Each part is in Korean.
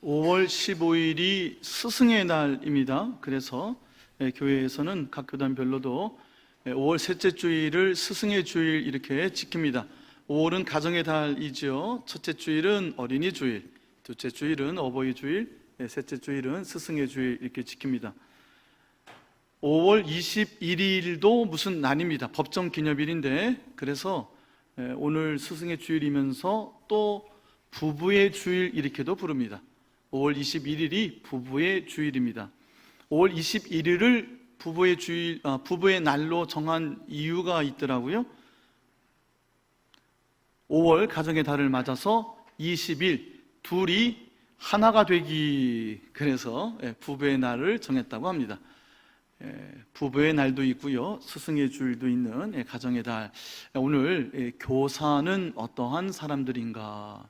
5월 15일이 스승의 날입니다. 그래서 교회에서는 각 교단별로도 5월 셋째 주일을 스승의 주일 이렇게 지킵니다. 5월은 가정의 달이죠. 첫째 주일은 어린이 주일, 둘째 주일은 어버이 주일, 셋째 주일은 스승의 주일 이렇게 지킵니다. 5월 21일도 무슨 날입니다. 법정 기념일인데, 그래서 오늘 스승의 주일이면서 또 부부의 주일 이렇게도 부릅니다. 5월 21일이 부부의 주일입니다. 5월 21일을 부부의 날로 정한 이유가 있더라고요. 5월 가정의 달을 맞아서 20일 둘이 하나가 되기, 그래서 부부의 날을 정했다고 합니다. 부부의 날도 있고요, 스승의 주일도 있는 가정의 달. 오늘 교사는 어떠한 사람들인가?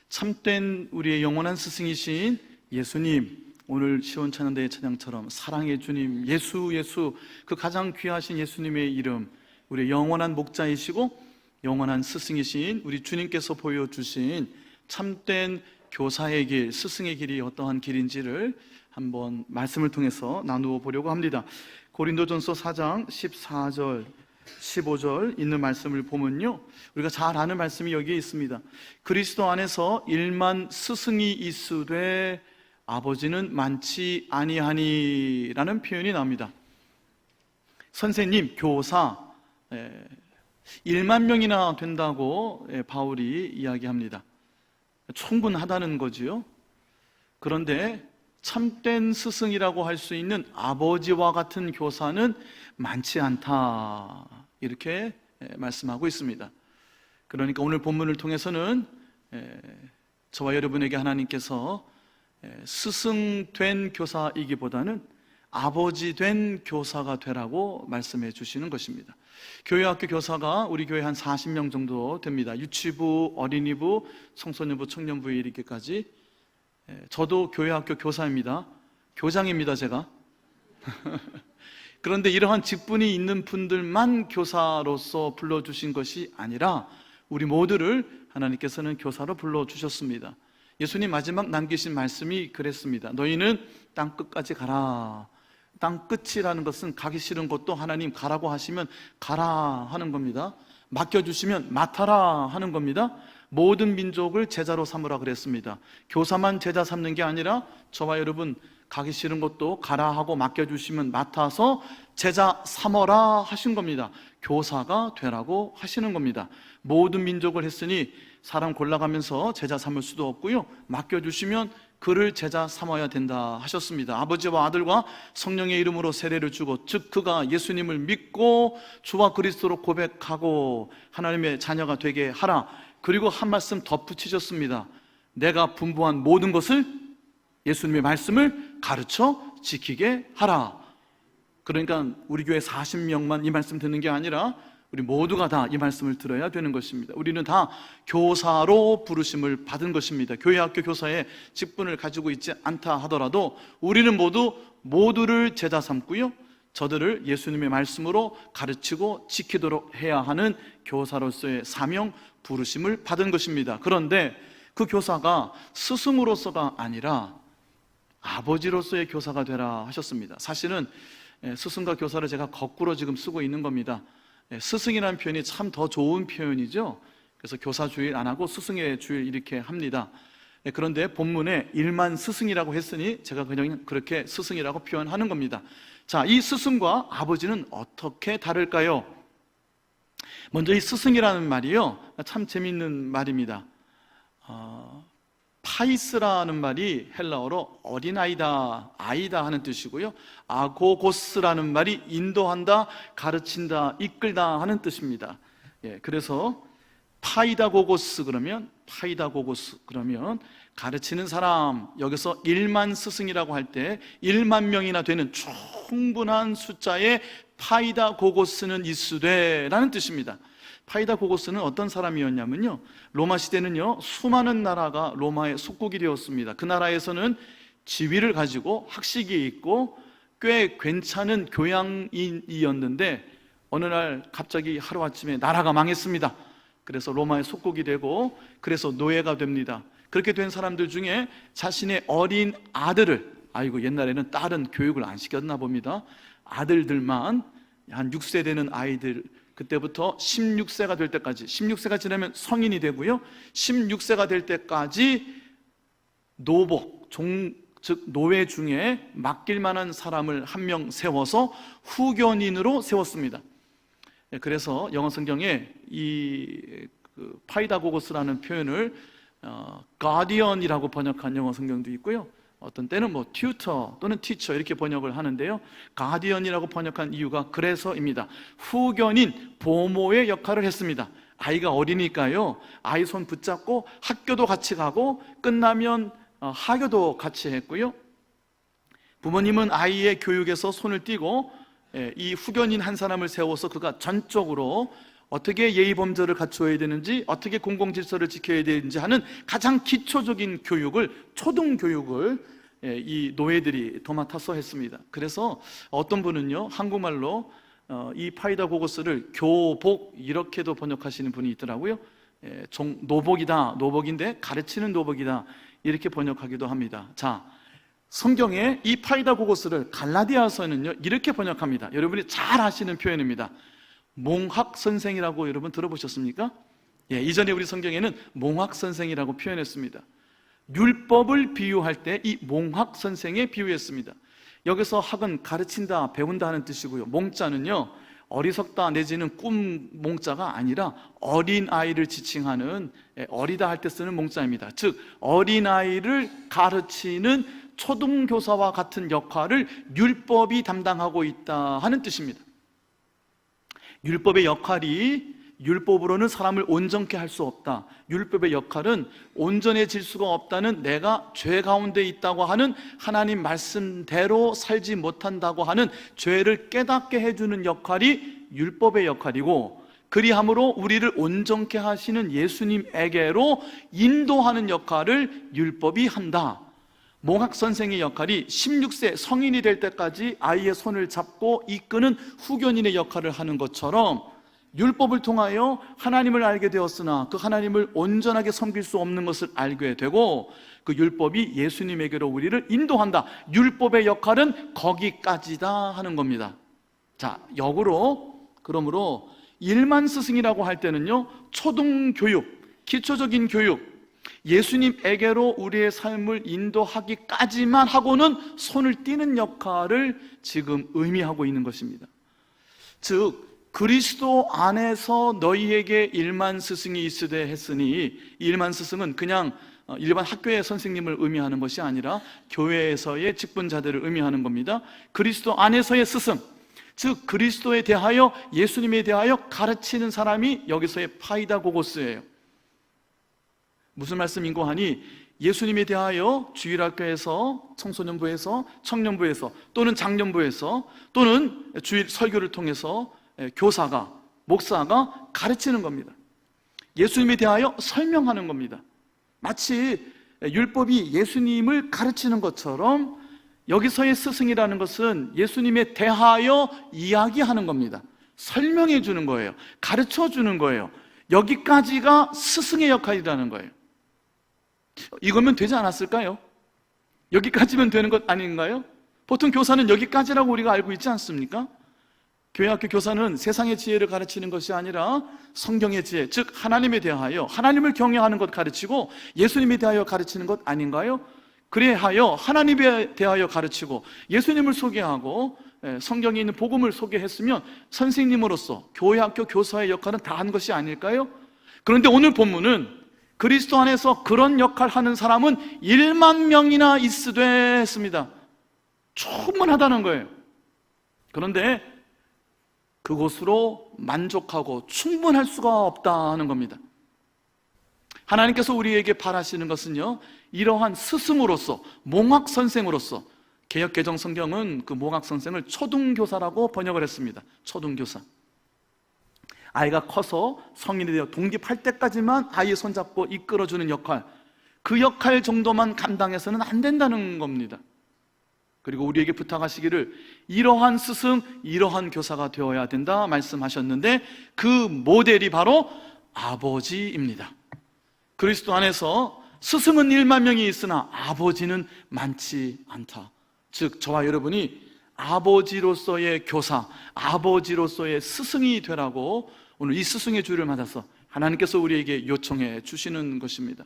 참된 우리의 영원한 스승이신 예수님, 오늘 시온찬양대의 찬양처럼 사랑의 주님, 예수 그 가장 귀하신 예수님의 이름, 우리의 영원한 목자이시고 영원한 스승이신 우리 주님께서 보여주신 참된 교사의 길, 스승의 길이 어떠한 길인지를 한번 말씀을 통해서 나누어 보려고 합니다. 고린도전서 4장 14절 15절 있는 말씀을 보면요, 우리가 잘 아는 말씀이 여기에 있습니다. 그리스도 안에서 일만 스승이 있으되 아버지는 많지 아니하니 라는 표현이 나옵니다. 선생님, 교사 1만 명이나 된다고 바울이 이야기합니다. 충분하다는 거지요. 그런데 참된 스승이라고 할 수 있는 아버지와 같은 교사는 많지 않다, 이렇게 말씀하고 있습니다. 그러니까 오늘 본문을 통해서는 저와 여러분에게 하나님께서 스승 된 교사이기보다는 아버지 된 교사가 되라고 말씀해 주시는 것입니다. 교회학교 교사가 우리 교회 한 40명 정도 됩니다. 유치부, 어린이부, 청소년부, 청년부에 이르기까지. 저도 교회학교 교사입니다. 교장입니다, 제가. 그런데 이러한 직분이 있는 분들만 교사로서 불러주신 것이 아니라 우리 모두를 하나님께서는 교사로 불러주셨습니다. 예수님 마지막 남기신 말씀이 그랬습니다. 너희는 땅 끝까지 가라. 땅 끝이라는 것은 가기 싫은 곳도 하나님 가라고 하시면 가라 하는 겁니다. 맡겨주시면 맡아라 하는 겁니다. 모든 민족을 제자로 삼으라 그랬습니다. 교사만 제자 삼는 게 아니라 저와 여러분 가기 싫은 것도 가라 하고 맡겨주시면 맡아서 제자 삼어라 하신 겁니다. 교사가 되라고 하시는 겁니다. 모든 민족을 했으니 사람 골라가면서 제자 삼을 수도 없고요, 맡겨주시면 그를 제자 삼아야 된다 하셨습니다. 아버지와 아들과 성령의 이름으로 세례를 주고, 즉 그가 예수님을 믿고 주와 그리스도로 고백하고 하나님의 자녀가 되게 하라. 그리고 한 말씀 덧붙이셨습니다. 내가 분부한 모든 것을, 예수님의 말씀을 가르쳐 지키게 하라. 그러니까 우리 교회 40명만 이 말씀 듣는 게 아니라 우리 모두가 다 이 말씀을 들어야 되는 것입니다. 우리는 다 교사로 부르심을 받은 것입니다. 교회학교 교사의 직분을 가지고 있지 않다 하더라도 우리는 모두를 제자 삼고요, 저들을 예수님의 말씀으로 가르치고 지키도록 해야 하는 교사로서의 사명, 부르심을 받은 것입니다. 그런데 그 교사가 스승으로서가 아니라 아버지로서의 교사가 되라 하셨습니다. 사실은 스승과 교사를 제가 거꾸로 지금 쓰고 있는 겁니다. 스승이라는 표현이 참 더 좋은 표현이죠. 그래서 교사 주일 안 하고 스승의 주일 이렇게 합니다. 그런데 본문에 일만 스승이라고 했으니 제가 그냥 그렇게 스승이라고 표현하는 겁니다. 자, 이 스승과 아버지는 어떻게 다를까요? 먼저 이 스승이라는 말이요, 참 재미있는 말입니다. 파이스라는 말이 헬라어로 어린아이다, 아이다 하는 뜻이고요, 아고고스라는 말이 인도한다, 가르친다, 이끌다 하는 뜻입니다. 그래서 파이다고고스 그러면 가르치는 사람, 여기서 1만 스승이라고 할 때 1만 명이나 되는 충분한 숫자의 파이다고고스는 있으되 라는 뜻입니다. 파이다고고스는 어떤 사람이었냐면요, 로마 시대는요, 수많은 나라가 로마의 속국이 되었습니다. 그 나라에서는 지위를 가지고 학식이 있고 꽤 괜찮은 교양인이었는데 어느 날 갑자기 하루아침에 나라가 망했습니다. 그래서 로마의 속국이 되고, 그래서 노예가 됩니다. 그렇게 된 사람들 중에 자신의 어린 아들을, 아이고 옛날에는 딸은 교육을 안 시켰나 봅니다. 아들들만 한 6세 되는 아이들, 그때부터 16세가 될 때까지, 16세가 지나면 성인이 되고요, 16세가 될 때까지 노복, 즉 노예 중에 맡길 만한 사람을 한 명 세워서 후견인으로 세웠습니다. 그래서 영어 성경에 이 파이다고고스라는 표현을 가디언이라고 번역한 영어 성경도 있고요, 어떤 때는 뭐 튜터 또는 티처 이렇게 번역을 하는데요, 가디언이라고 번역한 이유가 그래서입니다. 후견인, 보모의 역할을 했습니다. 아이가 어리니까요, 아이 손 붙잡고 학교도 같이 가고 끝나면 하교도 같이 했고요, 부모님은 아이의 교육에서 손을 떼고 이 후견인 한 사람을 세워서 그가 전적으로 어떻게 예의범절을 갖추어야 되는지, 어떻게 공공질서를 지켜야 되는지 하는 가장 기초적인 교육을, 초등교육을 이 노예들이 도맡아서 했습니다. 그래서 어떤 분은요, 한국말로 이 파이다고고스를 교복 이렇게도 번역하시는 분이 있더라고요. 노복이다, 노복인데 가르치는 노복이다, 이렇게 번역하기도 합니다. 자, 성경에 이 파이다고고스를 갈라디아서는요 이렇게 번역합니다. 여러분이 잘 아시는 표현입니다. 몽학선생이라고 여러분 들어보셨습니까? 이전에 우리 성경에는 몽학선생이라고 표현했습니다. 율법을 비유할 때 이 몽학선생에 비유했습니다. 여기서 학은 가르친다, 배운다 하는 뜻이고요, 몽자는요 어리석다 내지는 꿈 몽자가 아니라 어린아이를 지칭하는, 어리다 할 때 쓰는 몽자입니다. 즉 어린아이를 가르치는 초등교사와 같은 역할을 율법이 담당하고 있다 하는 뜻입니다. 율법의 역할이, 율법으로는 사람을 온전케 할 수 없다, 율법의 역할은 온전해질 수가 없다는, 내가 죄 가운데 있다고 하는, 하나님 말씀대로 살지 못한다고 하는 죄를 깨닫게 해주는 역할이 율법의 역할이고, 그리함으로 우리를 온전케 하시는 예수님에게로 인도하는 역할을 율법이 한다. 몽학선생의 역할이 16세 성인이 될 때까지 아이의 손을 잡고 이끄는 후견인의 역할을 하는 것처럼, 율법을 통하여 하나님을 알게 되었으나 그 하나님을 온전하게 섬길 수 없는 것을 알게 되고, 그 율법이 예수님에게로 우리를 인도한다. 율법의 역할은 거기까지다 하는 겁니다. 자, 역으로, 그러므로 일만 스승이라고 할 때는요, 초등교육, 기초적인 교육, 예수님에게로 우리의 삶을 인도하기까지만 하고는 손을 떼는 역할을 지금 의미하고 있는 것입니다. 즉 그리스도 안에서 너희에게 일만 스승이 있으되 했으니, 이 일만 스승은 그냥 일반 학교의 선생님을 의미하는 것이 아니라 교회에서의 직분자들을 의미하는 겁니다. 그리스도 안에서의 스승, 즉 그리스도에 대하여, 예수님에 대하여 가르치는 사람이 여기서의 파이다고고스예요. 무슨 말씀인고 하니, 예수님에 대하여 주일학교에서, 청소년부에서, 청년부에서, 또는 장년부에서, 또는 주일 설교를 통해서 교사가, 목사가 가르치는 겁니다. 예수님에 대하여 설명하는 겁니다. 마치 율법이 예수님을 가르치는 것처럼 여기서의 스승이라는 것은 예수님에 대하여 이야기하는 겁니다. 설명해 주는 거예요. 가르쳐 주는 거예요. 여기까지가 스승의 역할이라는 거예요. 이거면 되지 않았을까요? 여기까지면 되는 것 아닌가요? 보통 교사는 여기까지라고 우리가 알고 있지 않습니까? 교회학교 교사는 세상의 지혜를 가르치는 것이 아니라 성경의 지혜, 즉 하나님에 대하여, 하나님을 경외하는 것 가르치고 예수님에 대하여 가르치는 것 아닌가요? 그래하여 하나님에 대하여 가르치고 예수님을 소개하고 성경에 있는 복음을 소개했으면 선생님으로서 교회학교 교사의 역할은 다 한 것이 아닐까요? 그런데 오늘 본문은 그리스도 안에서 그런 역할 하는 사람은 1만 명이나 있으되 했습니다. 충분하다는 거예요. 그런데 그것으로 만족하고 충분할 수가 없다 하는 겁니다. 하나님께서 우리에게 바라시는 것은요, 이러한 스승으로서, 몽학선생으로서, 개역 개정 성경은 그 몽학선생을 초등교사라고 번역을 했습니다. 초등교사. 아이가 커서 성인이 되어 독립할 때까지만 아이의 손잡고 이끌어주는 역할, 그 역할 정도만 감당해서는 안 된다는 겁니다. 그리고 우리에게 부탁하시기를 이러한 스승, 이러한 교사가 되어야 된다 말씀하셨는데, 그 모델이 바로 아버지입니다. 그리스도 안에서 스승은 1만 명이 있으나 아버지는 많지 않다. 즉 저와 여러분이 아버지로서의 교사, 아버지로서의 스승이 되라고 오늘 이 스승의 주를 맞아서 하나님께서 우리에게 요청해 주시는 것입니다.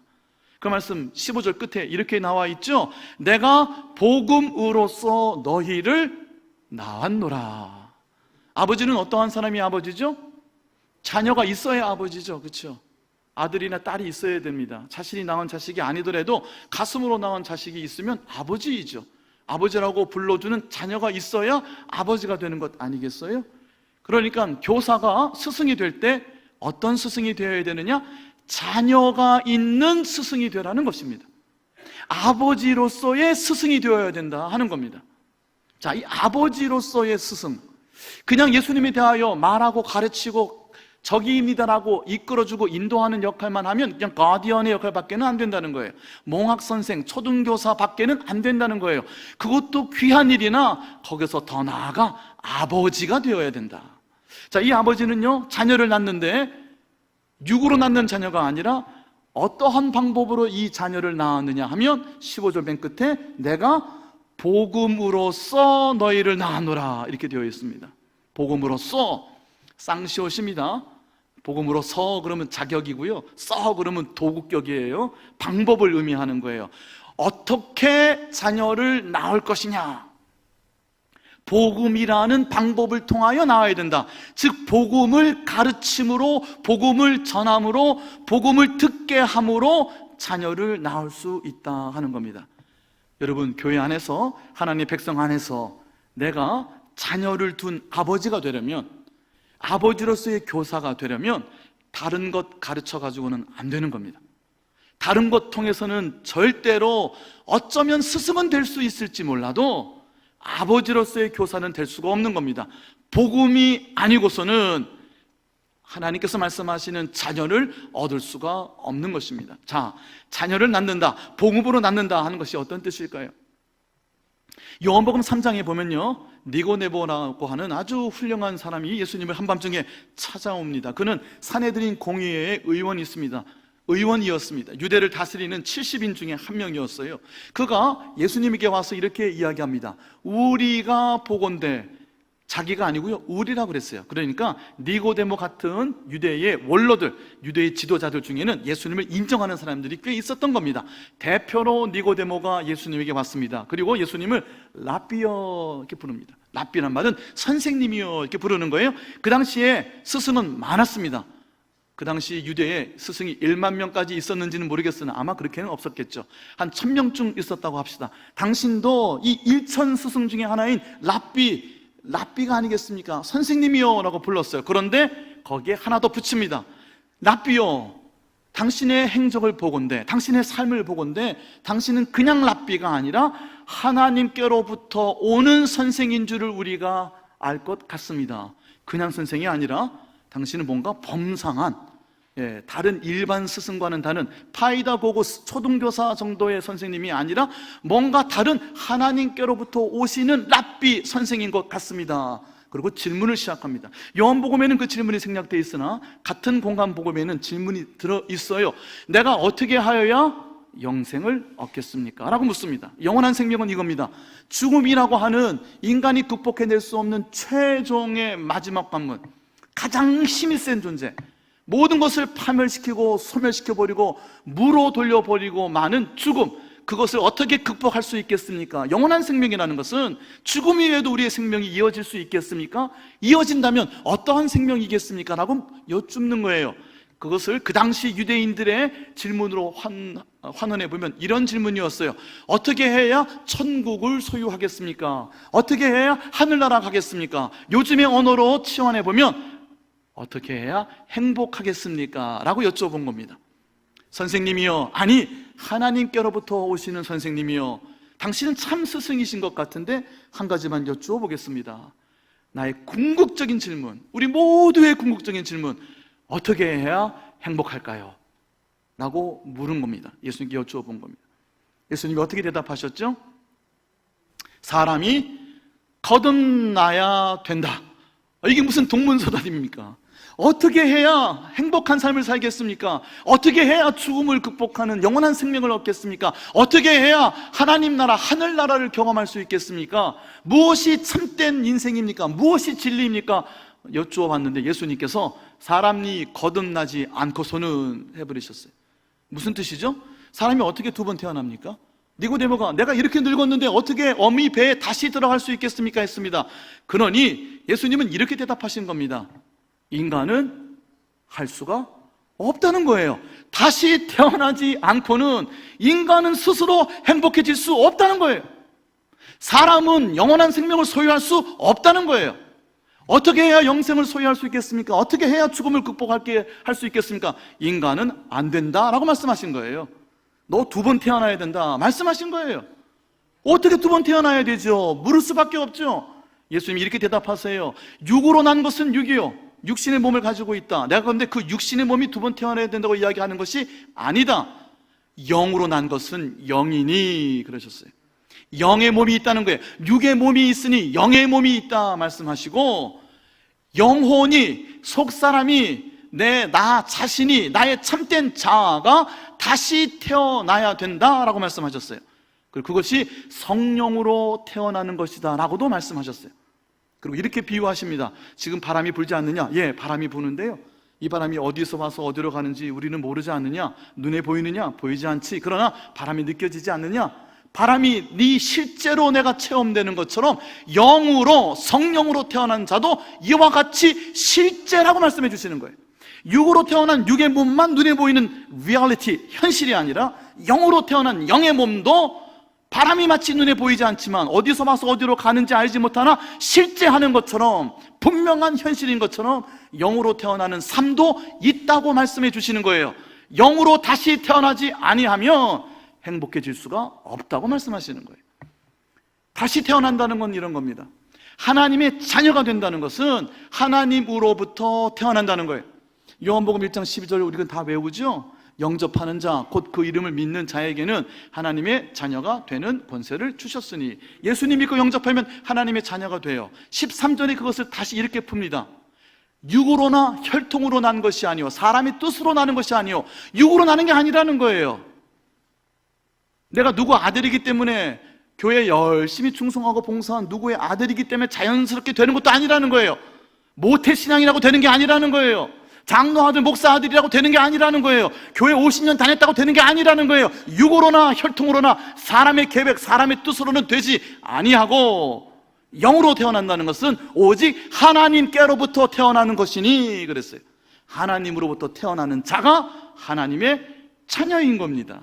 그 말씀 15절 끝에 이렇게 나와 있죠. 내가 복음으로써 너희를 낳았노라. 아버지는 어떠한 사람이 아버지죠? 자녀가 있어야 아버지죠. 그렇죠? 아들이나 딸이 있어야 됩니다. 자신이 낳은 자식이 아니더라도 가슴으로 낳은 자식이 있으면 아버지이죠. 아버지라고 불러주는 자녀가 있어야 아버지가 되는 것 아니겠어요? 그러니까 교사가 스승이 될 때 어떤 스승이 되어야 되느냐? 자녀가 있는 스승이 되라는 것입니다. 아버지로서의 스승이 되어야 된다 하는 겁니다. 자, 이 아버지로서의 스승, 그냥 예수님에 대하여 말하고 가르치고 저기입니다라고 이끌어주고 인도하는 역할만 하면 그냥 가디언의 역할밖에는 안 된다는 거예요. 몽학선생, 초등교사밖에는 안 된다는 거예요. 그것도 귀한 일이나 거기서 더 나아가 아버지가 되어야 된다. 자, 이 아버지는요, 자녀를 낳는데 육으로 낳는 자녀가 아니라 어떠한 방법으로 이 자녀를 낳았느냐 하면 15절 맨 끝에 내가 복음으로써 너희를 낳았노라 이렇게 되어 있습니다. 복음으로써 쌍시옷입니다. 복음으로써 그러면 자격이고요, 써 그러면 도구격이에요. 방법을 의미하는 거예요. 어떻게 자녀를 낳을 것이냐, 복음이라는 방법을 통하여 나와야 된다. 즉 복음을 가르침으로, 복음을 전함으로, 복음을 듣게 함으로 자녀를 낳을 수 있다 하는 겁니다. 여러분, 교회 안에서, 하나님의 백성 안에서 내가 자녀를 둔 아버지가 되려면, 아버지로서의 교사가 되려면 다른 것 가르쳐 가지고는 안 되는 겁니다. 다른 것 통해서는 절대로 어쩌면 스승은 될 수 있을지 몰라도 아버지로서의 교사는 될 수가 없는 겁니다. 복음이 아니고서는 하나님께서 말씀하시는 자녀를 얻을 수가 없는 것입니다. 자, 자녀를 낳는다, 복음으로 낳는다 하는 것이 어떤 뜻일까요? 요한복음 3장에 보면요, 니고데모라고 하는 아주 훌륭한 사람이 예수님을 한밤중에 찾아옵니다. 그는 산헤드린 공의회의 의원이었습니다. 유대를 다스리는 70인 중에 한 명이었어요. 그가 예수님에게 와서 이렇게 이야기합니다. 우리가 보건대, 자기가 아니고요, 우리라고 그랬어요. 그러니까 니고데모 같은 유대의 원로들, 유대의 지도자들 중에는 예수님을 인정하는 사람들이 꽤 있었던 겁니다. 대표로 니고데모가 예수님에게 왔습니다. 그리고 예수님을 라비어 이렇게 부릅니다. 라비란 말은 선생님이요 이렇게 부르는 거예요. 그 당시에 스승은 많았습니다. 그 당시 유대에 스승이 1만 명까지 있었는지는 모르겠으나 아마 그렇게는 없었겠죠. 한 1000명쯤 있었다고 합시다. 당신도 이 1000 스승 중에 하나인 랍비가 아니겠습니까? 선생님이요 라고 불렀어요. 그런데 거기에 하나 더 붙입니다. 랍비요, 당신의 행적을 보건대, 당신의 삶을 보건대 당신은 그냥 랍비가 아니라 하나님께로부터 오는 선생인 줄을 우리가 알 것 같습니다. 그냥 선생이 아니라 당신은 뭔가 범상한, 다른 일반 스승과는 다른 파이다 고고 초등교사 정도의 선생님이 아니라 뭔가 다른 하나님께로부터 오시는 랍비 선생인 것 같습니다. 그리고 질문을 시작합니다. 요한복음에는 그 질문이 생략되어 있으나 같은 공간복음에는 질문이 들어있어요. 내가 어떻게 하여야 영생을 얻겠습니까? 라고 묻습니다. 영원한 생명은 이겁니다. 죽음이라고 하는 인간이 극복해낼 수 없는 최종의 마지막 관문, 가장 힘이 센 존재, 모든 것을 파멸시키고 소멸시켜버리고 무로 돌려버리고 많은 죽음, 그것을 어떻게 극복할 수 있겠습니까? 영원한 생명이라는 것은 죽음 이외에도 우리의 생명이 이어질 수 있겠습니까? 이어진다면 어떠한 생명이겠습니까? 라고 여쭙는 거예요. 그것을 그 당시 유대인들의 질문으로 환원해 보면 이런 질문이었어요. 어떻게 해야 천국을 소유하겠습니까? 어떻게 해야 하늘나라 가겠습니까? 요즘의 언어로 치환해 보면 어떻게 해야 행복하겠습니까? 라고 여쭤본 겁니다. 선생님이요, 아니 하나님께로부터 오시는 선생님이요, 당신은 참 스승이신 것 같은데 한 가지만 여쭈어 보겠습니다. 나의 궁극적인 질문, 우리 모두의 궁극적인 질문, 어떻게 해야 행복할까요? 라고 물은 겁니다. 예수님께 여쭈어 본 겁니다. 예수님이 어떻게 대답하셨죠? 사람이 거듭나야 된다. 이게 무슨 동문서답입니까? 어떻게 해야 행복한 삶을 살겠습니까? 어떻게 해야 죽음을 극복하는 영원한 생명을 얻겠습니까? 어떻게 해야 하나님 나라, 하늘나라를 경험할 수 있겠습니까? 무엇이 참된 인생입니까? 무엇이 진리입니까? 여쭈어 봤는데 예수님께서 사람이 거듭나지 않고서는 해버리셨어요. 무슨 뜻이죠? 사람이 어떻게 두 번 태어납니까? 니고데모가 내가 이렇게 늙었는데 어떻게 어미 배에 다시 들어갈 수 있겠습니까? 했습니다. 그러니 예수님은 이렇게 대답하신 겁니다. 인간은 할 수가 없다는 거예요. 다시 태어나지 않고는 인간은 스스로 행복해질 수 없다는 거예요. 사람은 영원한 생명을 소유할 수 없다는 거예요. 어떻게 해야 영생을 소유할 수 있겠습니까? 어떻게 해야 죽음을 극복할 수 있겠습니까? 인간은 안 된다라고 말씀하신 거예요. 너 두 번 태어나야 된다 말씀하신 거예요. 어떻게 두 번 태어나야 되죠? 물을 수밖에 없죠. 예수님이 이렇게 대답하세요. 육으로 난 것은 육이요, 육신의 몸을 가지고 있다. 내가 그런데 그 육신의 몸이 두 번 태어나야 된다고 이야기하는 것이 아니다. 영으로 난 것은 영이니 그러셨어요. 영의 몸이 있다는 거예요. 육의 몸이 있으니 영의 몸이 있다 말씀하시고, 영혼이, 속사람이, 나 자신이, 나의 참된 자아가 다시 태어나야 된다라고 말씀하셨어요. 그리고 그것이 성령으로 태어나는 것이다 라고도 말씀하셨어요. 그리고 이렇게 비유하십니다. 지금 바람이 불지 않느냐? 예, 바람이 부는데요, 이 바람이 어디서 와서 어디로 가는지 우리는 모르지 않느냐? 눈에 보이느냐? 보이지 않지. 그러나 바람이 느껴지지 않느냐? 바람이 네 실제로 내가 체험되는 것처럼 영으로, 성령으로 태어난 자도 이와 같이 실제라고 말씀해 주시는 거예요. 육으로 태어난 육의 몸만 눈에 보이는 리얼리티, 현실이 아니라 영으로 태어난 영의 몸도 바람이 마치 눈에 보이지 않지만 어디서 와서 어디로 가는지 알지 못하나 실제 하는 것처럼, 분명한 현실인 것처럼 영으로 태어나는 삶도 있다고 말씀해 주시는 거예요. 영으로 다시 태어나지 아니하면 행복해질 수가 없다고 말씀하시는 거예요. 다시 태어난다는 건 이런 겁니다. 하나님의 자녀가 된다는 것은 하나님으로부터 태어난다는 거예요. 요한복음 1장 12절 우리가 다 외우죠? 영접하는 자, 곧 그 이름을 믿는 자에게는 하나님의 자녀가 되는 권세를 주셨으니. 예수님 믿고 영접하면 하나님의 자녀가 돼요. 13절에 그것을 다시 이렇게 풉니다. 육으로나 혈통으로 난 것이 아니요, 사람의 뜻으로 나는 것이 아니요, 육으로 나는 게 아니라는 거예요. 내가 누구 아들이기 때문에, 교회에 열심히 충성하고 봉사한 누구의 아들이기 때문에 자연스럽게 되는 것도 아니라는 거예요. 모태신앙이라고 되는 게 아니라는 거예요. 장로 아들, 목사 아들이라고 되는 게 아니라는 거예요. 교회 50년 다녔다고 되는 게 아니라는 거예요. 육으로나 혈통으로나 사람의 계획, 사람의 뜻으로는 되지 아니하고, 영으로 태어난다는 것은 오직 하나님께로부터 태어나는 것이니 그랬어요. 하나님으로부터 태어나는 자가 하나님의 자녀인 겁니다.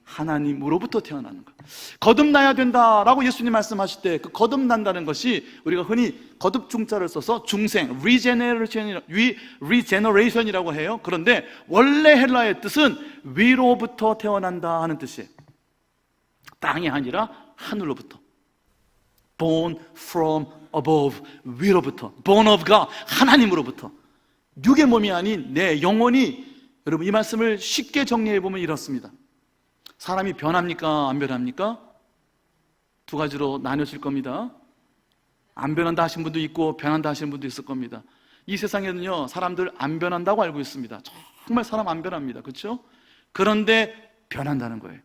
하나님으로부터 태어나는 것. 거듭나야 된다라고 예수님 말씀하실 때, 그 거듭난다는 것이 우리가 흔히 거듭 중자를 써서 중생, regeneration이라고 해요. 그런데 원래 헬라의 뜻은 위로부터 태어난다 하는 뜻이에요. 땅이 아니라 하늘로부터. Born from above, 위로부터. Born of God, 하나님으로부터. 육의 몸이 아닌 내 영혼이, 여러분 이 말씀을 쉽게 정리해 보면 이렇습니다. 사람이 변합니까? 안 변합니까? 두 가지로 나뉘어질 겁니다. 안 변한다 하신 분도 있고 변한다 하시는 분도 있을 겁니다. 이 세상에는요, 사람들 안 변한다고 알고 있습니다. 정말 사람 안 변합니다. 그렇죠? 그런데 변한다는 거예요.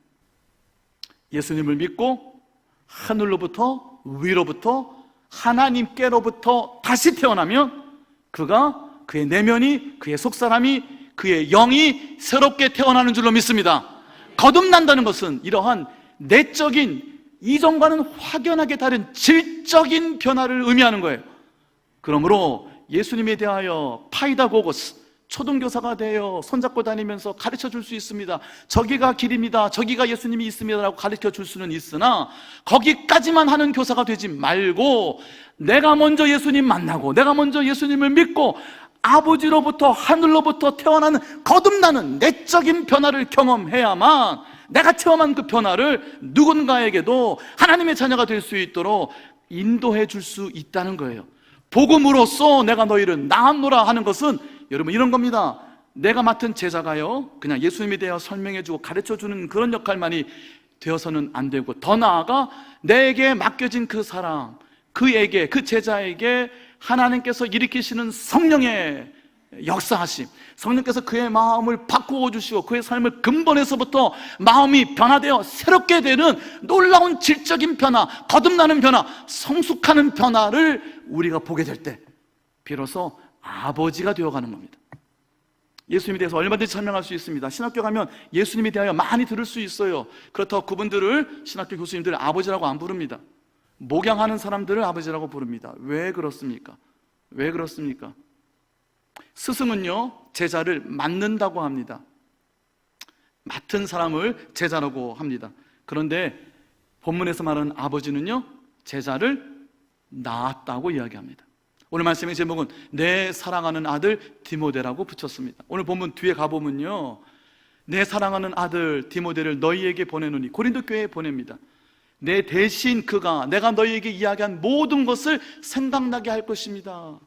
예수님을 믿고 하늘로부터, 위로부터, 하나님께로부터 다시 태어나면 그의 내면이, 그의 속사람이, 그의 영이 새롭게 태어나는 줄로 믿습니다. 거듭난다는 것은 이러한 내적인, 이전과는 확연하게 다른 질적인 변화를 의미하는 거예요. 그러므로 예수님에 대하여 파이다고고스, 초등교사가 되어 손잡고 다니면서 가르쳐 줄 수 있습니다. 저기가 길입니다, 저기가 예수님이 있습니다 라고 가르쳐 줄 수는 있으나, 거기까지만 하는 교사가 되지 말고 내가 먼저 예수님 만나고, 내가 먼저 예수님을 믿고 아버지로부터, 하늘로부터 태어나는 거듭나는 내적인 변화를 경험해야만 내가 체험한 그 변화를 누군가에게도 하나님의 자녀가 될 수 있도록 인도해 줄 수 있다는 거예요. 복음으로써 내가 너희를 낳았노라 하는 것은 여러분 이런 겁니다. 내가 맡은 제자가요, 그냥 예수님에 대해 설명해 주고 가르쳐 주는 그런 역할만이 되어서는 안 되고, 더 나아가 내게 맡겨진 그 사람, 그에게, 그 제자에게 하나님께서 일으키시는 성령의 역사하심, 성령께서 그의 마음을 바꾸어 주시고 그의 삶을 근본에서부터 마음이 변화되어 새롭게 되는 놀라운 질적인 변화, 거듭나는 변화, 성숙하는 변화를 우리가 보게 될 때 비로소 아버지가 되어가는 겁니다. 예수님에 대해서 얼마든지 설명할 수 있습니다. 신학교 가면 예수님에 대하여 많이 들을 수 있어요. 그렇다고 그분들을, 신학교 교수님들 아버지라고 안 부릅니다. 목양하는 사람들을 아버지라고 부릅니다. 왜 그렇습니까? 왜 그렇습니까? 스승은요, 제자를 맡는다고 합니다. 맡은 사람을 제자라고 합니다. 그런데 본문에서 말하는 아버지는요, 제자를 낳았다고 이야기합니다. 오늘 말씀의 제목은 내 사랑하는 아들 디모데라고 붙였습니다. 오늘 본문 뒤에 가보면요, 내 사랑하는 아들 디모데를 너희에게 보내노니, 고린도 교회에 보냅니다. 내 대신 그가 내가 너희에게 이야기한 모든 것을 생각나게 할 것입니다.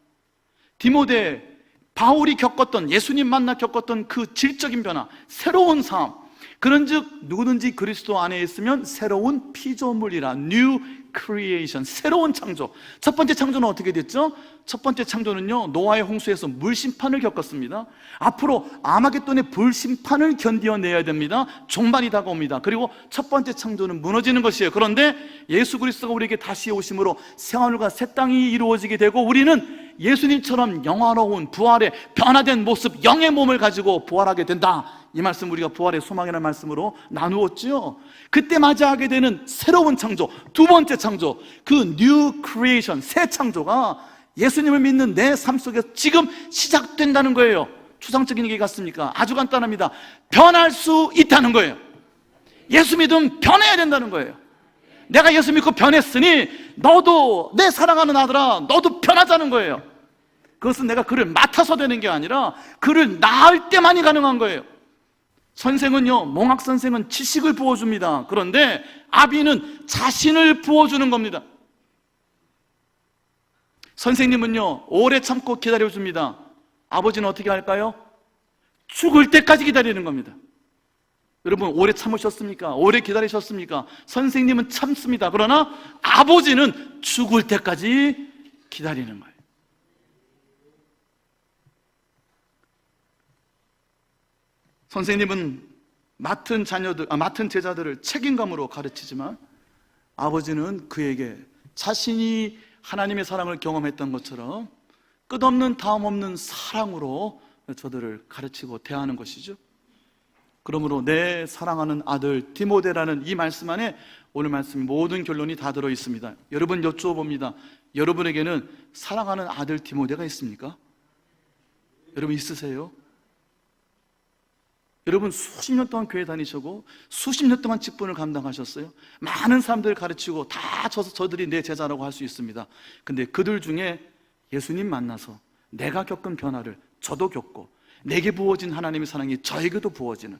디모데, 바울이 겪었던, 예수님 만나 겪었던 그 질적인 변화, 새로운 삶, 그런즉 누구든지 그리스도 안에 있으면 새로운 피조물이라, New Creation, 새로운 창조. 첫 번째 창조는 어떻게 됐죠? 첫 번째 창조는요, 노아의 홍수에서 물심판을 겪었습니다. 앞으로 아마겟돈의 불심판을 견뎌내야 됩니다. 종말이 다가옵니다. 그리고 첫 번째 창조는 무너지는 것이에요. 그런데 예수 그리스도가 우리에게 다시 오심으로 새하늘과 새 땅이 이루어지게 되고 우리는 예수님처럼 영화로운 부활의 변화된 모습, 영의 몸을 가지고 부활하게 된다. 이 말씀 우리가 부활의 소망이라는 말씀으로 나누었죠. 그때 맞이하게 되는 새로운 창조, 두 번째 창조, 그 New Creation, 새 창조가 예수님을 믿는 내 삶 속에서 지금 시작된다는 거예요. 추상적인 얘기 같습니까? 아주 간단합니다. 변할 수 있다는 거예요. 예수 믿으면 변해야 된다는 거예요. 내가 예수 믿고 변했으니 너도, 내 사랑하는 아들아, 너도 변하자는 거예요. 그것은 내가 그를 맡아서 되는 게 아니라 그를 낳을 때만이 가능한 거예요. 선생은요, 몽학 선생은 지식을 부어줍니다. 그런데 아비는 자신을 부어주는 겁니다. 선생님은요, 오래 참고 기다려줍니다. 아버지는 어떻게 할까요? 죽을 때까지 기다리는 겁니다. 여러분, 오래 참으셨습니까? 오래 기다리셨습니까? 선생님은 참습니다. 그러나 아버지는 죽을 때까지 기다리는 거예요. 선생님은 맡은 제자들을 책임감으로 가르치지만 아버지는 그에게 자신이 하나님의 사랑을 경험했던 것처럼 끝없는 다음 없는 사랑으로 저들을 가르치고 대하는 것이죠. 그러므로 내 사랑하는 아들 디모데라는 이 말씀 안에 오늘 말씀 모든 결론이 다 들어 있습니다. 여러분, 여쭈어봅니다. 여러분에게는 사랑하는 아들 디모데가 있습니까? 여러분 있으세요? 여러분 수십 년 동안 교회 다니시고 수십 년 동안 직분을 감당하셨어요. 많은 사람들을 가르치고 다 저들이 내 제자라고 할 수 있습니다. 근데 그들 중에 예수님 만나서 내가 겪은 변화를 저도 겪고 내게 부어진 하나님의 사랑이 저에게도 부어지는,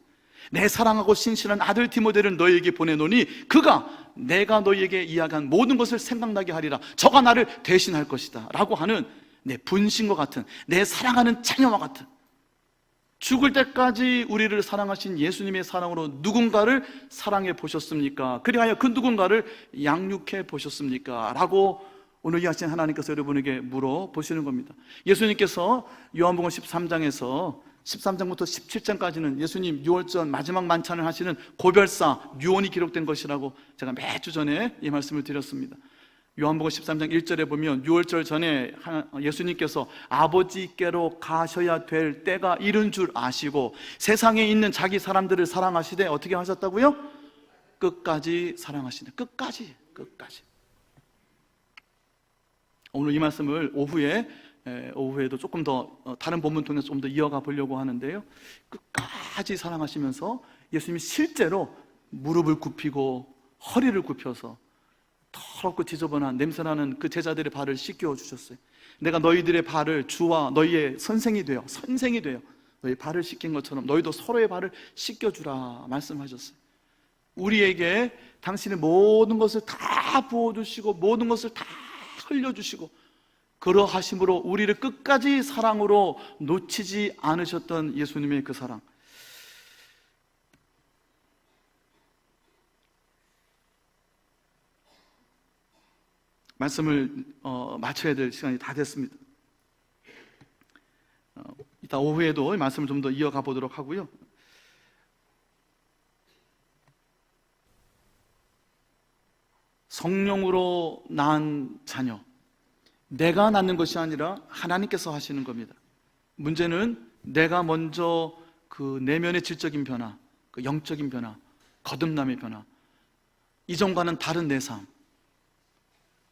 내 사랑하고 신실한 아들 디모데를 너희에게 보내노니 그가 내가 너희에게 이야기한 모든 것을 생각나게 하리라. 저가 나를 대신할 것이다 라고 하는 내 분신과 같은, 내 사랑하는 자녀와 같은, 죽을 때까지 우리를 사랑하신 예수님의 사랑으로 누군가를 사랑해 보셨습니까? 그리하여 그 누군가를 양육해 보셨습니까? 라고 오늘 이 아침 하나님께서 여러분에게 물어보시는 겁니다. 예수님께서 요한복음 13장에서 13장부터 17장까지는 예수님 유월절 마지막 만찬을 하시는 고별사 유언이 기록된 것이라고 제가 몇 주 전에 이 말씀을 드렸습니다. 요한복음 13장 1절에 보면 유월절 전에 예수님께서 아버지께로 가셔야 될 때가 이른 줄 아시고 세상에 있는 자기 사람들을 사랑하시되 어떻게 하셨다고요? 끝까지 사랑하시네. 끝까지. 오늘 이 말씀을 오후에도 조금 더 다른 본문 통해서 좀 더 이어가 보려고 하는데요, 끝까지 사랑하시면서 예수님이 실제로 무릎을 굽히고 허리를 굽혀서 더럽고 지저분한 냄새나는 그 제자들의 발을 씻겨 주셨어요. 내가 너희들의 발을 주와 너희의 선생이 되어 너희 발을 씻긴 것처럼 너희도 서로의 발을 씻겨주라 말씀하셨어요. 우리에게 당신의 모든 것을 다 부어주시고 모든 것을 다 흘려주시고 그러하심으로 우리를 끝까지 사랑으로 놓치지 않으셨던 예수님의 그 사랑, 말씀을 마쳐야 될 시간이 다 됐습니다. 이따 오후에도 말씀을 좀 더 이어가 보도록 하고요. 성령으로 낳은 자녀, 내가 낳는 것이 아니라 하나님께서 하시는 겁니다. 문제는 내가 먼저 그 내면의 질적인 변화, 그 영적인 변화, 거듭남의 변화, 이전과는 다른 내 삶.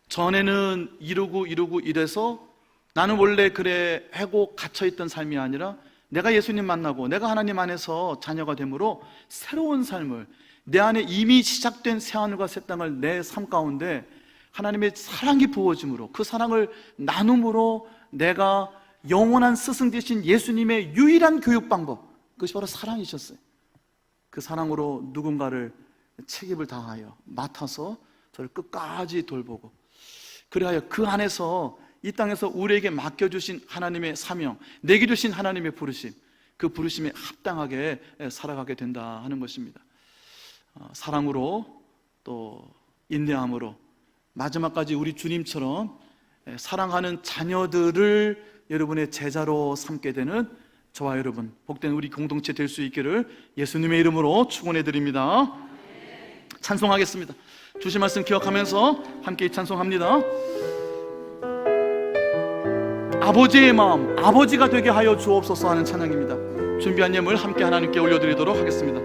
전에는 이러고 이래서 나는 원래 그래 하고 갇혀있던 삶이 아니라 내가 예수님 만나고 내가 하나님 안에서 자녀가 되므로 새로운 삶을, 내 안에 이미 시작된 새하늘과 새 땅을 내 삶 가운데 하나님의 사랑이 부어짐으로, 그 사랑을 나눔으로 내가 영원한 스승 되신 예수님의 유일한 교육 방법, 그것이 바로 사랑이셨어요. 그 사랑으로 누군가를 책임을 다하여 맡아서 저를 끝까지 돌보고, 그리하여 그 안에서 이 땅에서 우리에게 맡겨주신 하나님의 사명, 내게 주신 하나님의 부르심, 그 부르심에 합당하게 살아가게 된다 하는 것입니다. 사랑으로 또 인내함으로 마지막까지 우리 주님처럼 사랑하는 자녀들을 여러분의 제자로 삼게 되는 저와 여러분, 복된 우리 공동체 될 수 있기를 예수님의 이름으로 축원해 드립니다. 찬송하겠습니다. 주신 말씀 기억하면서 함께 찬송합니다. 아버지의 마음, 아버지가 되게 하여 주옵소서 하는 찬양입니다. 준비한 예물 함께 하나님께 올려드리도록 하겠습니다.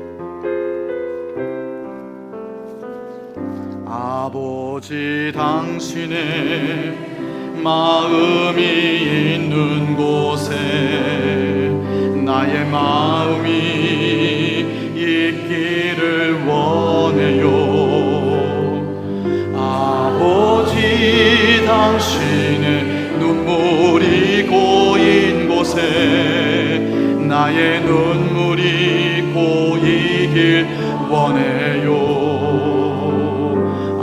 아버지, 당신의 마음이 있는 곳에 나의 마음이 있기를 원해요. 아버지, 당신의 눈물이 고인 곳에 나의 눈물이 고이길 원해요.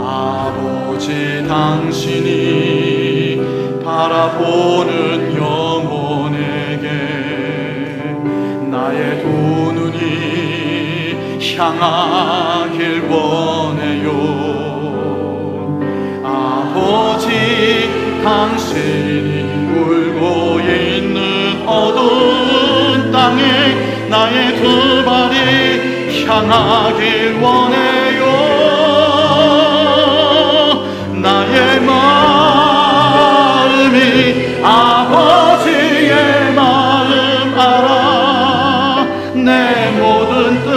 아버지, 당신이 바라보는 영혼에게 나의 두 눈이 향하길 원해요. 아버지, 당신이 울고 있는 어두운 땅에 나의 두 발이 향하길 원해요. 나의 마음이 아버지의 마음 알아. 내 모든 뜻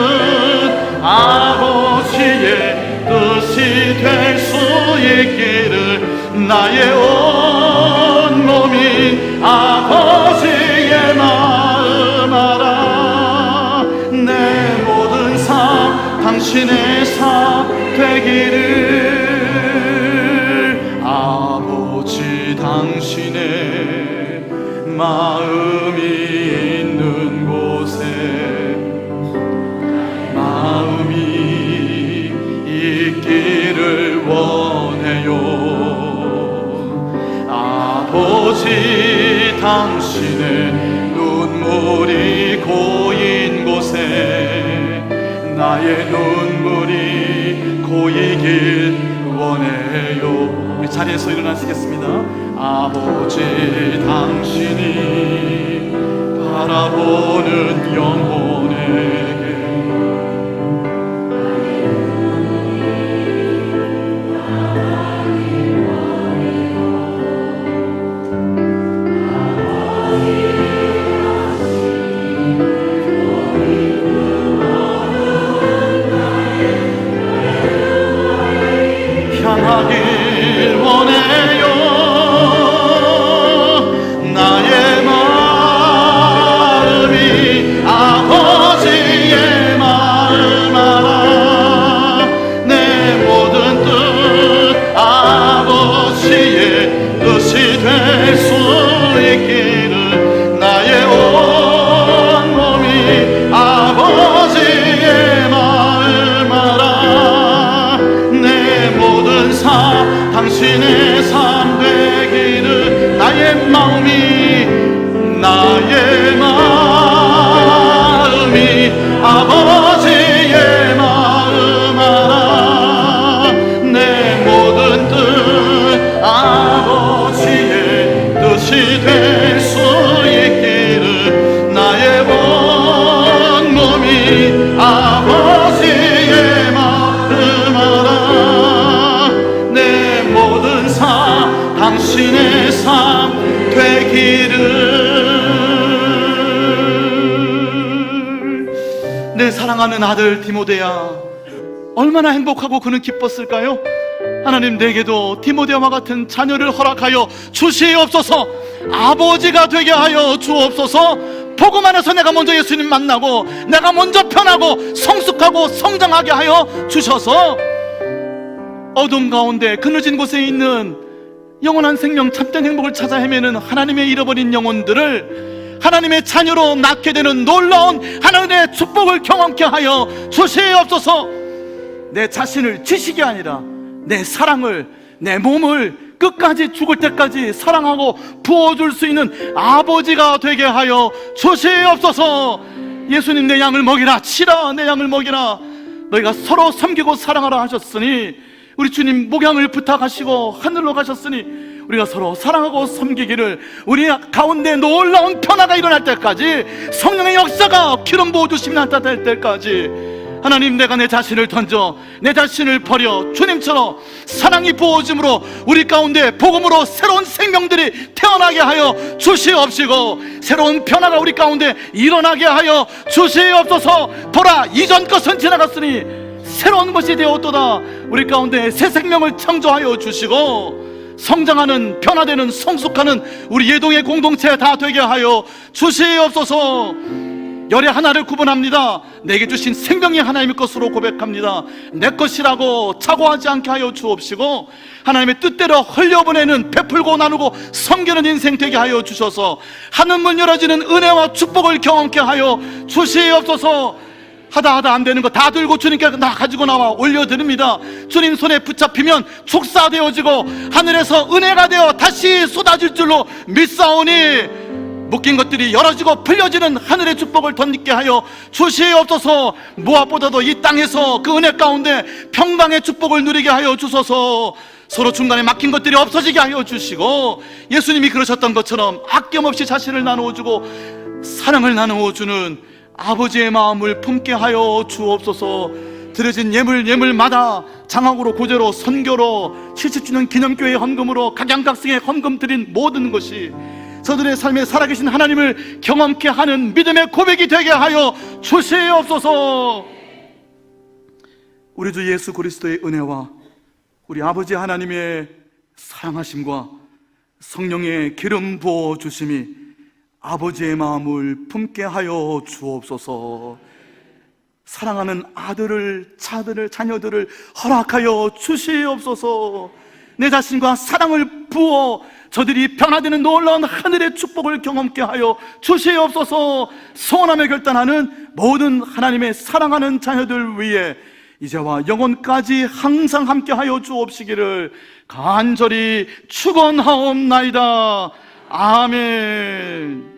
아버지의 뜻이 될 수 있기를 나의 온 몸이 아버지의 마음 알아. 내 모든 삶 당신의 삶 되기를. 아버지, 당신의 마음이 있는 곳에 마음이 있기를 원해요. 아버지, 당신의 눈물이 고인 곳에 나의 눈물이 고이길 원해요. 우리 자리에서 일어나시겠습니다. 아버지, 당신이 바라보는 영혼에게 향하길 원해요. 나의 마음이 아버지의 마음 알아. 내 모든 뜻 아버지의 뜻이 될 수 있기를 나의 온 몸이 아버지의 마음 알아. 내 모든 삶 당신의 삶 되기를. 나의 마음이 아버지의 마음 알아. 내 모든 뜻 사랑하는 아들 디모데야, 얼마나 행복하고 그는 기뻤을까요? 하나님, 내게도 디모데와 같은 자녀를 허락하여 주시옵소서. 아버지가 되게 하여 주옵소서. 복음 안에서 내가 먼저 예수님 만나고 내가 먼저 편하고 성숙하고 성장하게 하여 주셔서 어둠 가운데 그늘진 곳에 있는 영원한 생명 참된 행복을 찾아 헤매는 하나님의 잃어버린 영혼들을 하나님의 자녀로 낳게 되는 놀라운 하나님의 축복을 경험케 하여 주시옵소서. 내 자신을 지식이 아니라 내 사랑을, 내 몸을 끝까지 죽을 때까지 사랑하고 부어줄 수 있는 아버지가 되게 하여 주시옵소서. 예수님, 내 양을 먹이라, 치라, 내 양을 먹이라. 너희가 서로 섬기고 사랑하라 하셨으니, 우리 주님 목양을 부탁하시고 하늘로 가셨으니 우리가 서로 사랑하고 섬기기를, 우리 가운데 놀라운 변화가 일어날 때까지, 성령의 역사가 기름 부어주심이 나타날 때까지 하나님, 내가 내 자신을 던져 내 자신을 버려 주님처럼 사랑이 부어짐으로 우리 가운데 복음으로 새로운 생명들이 태어나게 하여 주시옵시고, 새로운 변화가 우리 가운데 일어나게 하여 주시옵소서. 보라, 이전 것은 지나갔으니 새로운 것이 되었도다. 우리 가운데 새 생명을 창조하여 주시고 성장하는, 변화되는, 성숙하는 우리 예동의 공동체 다 되게 하여 주시옵소서. 열의 하나를 구분합니다. 내게 주신 생명이 하나님의 것으로 고백합니다. 내 것이라고 착오하지 않게 하여 주옵시고, 하나님의 뜻대로 흘려보내는, 베풀고 나누고 섬기는 인생 되게 하여 주셔서 하늘문 열어지는 은혜와 축복을 경험케 하여 주시옵소서. 하다 안 되는 거 다 들고 주님께 나 가지고 나와 올려드립니다. 주님 손에 붙잡히면 축사되어지고 하늘에서 은혜가 되어 다시 쏟아질 줄로 믿사오니, 묶인 것들이 열어지고 풀려지는 하늘의 축복을 덧입게 하여 주시옵소서. 무엇보다도 이 땅에서 그 은혜 가운데 평강의 축복을 누리게 하여 주소서. 서로 중간에 막힌 것들이 없어지게 하여 주시고, 예수님이 그러셨던 것처럼 아낌없이 자신을 나누어주고 사랑을 나누어주는 아버지의 마음을 품게 하여 주옵소서. 드려진 예물마다 장학으로, 구제로, 선교로, 70주년 기념교회 헌금으로, 각양각색의 헌금 드린 모든 것이 저들의 삶에 살아계신 하나님을 경험케 하는 믿음의 고백이 되게 하여 주시옵소서. 우리 주 예수 그리스도의 은혜와 우리 아버지 하나님의 사랑하심과 성령의 기름 부어 주심이 아버지의 마음을 품게 하여 주옵소서. 사랑하는 아들을, 자녀들을 허락하여 주시옵소서. 내 자신과 사랑을 부어 저들이 변화되는 놀라운 하늘의 축복을 경험케 하여 주시옵소서. 소원하며 결단하는 모든 하나님의 사랑하는 자녀들 위해 이제와 영원까지 항상 함께 하여 주옵시기를 간절히 축원하옵나이다. 아멘.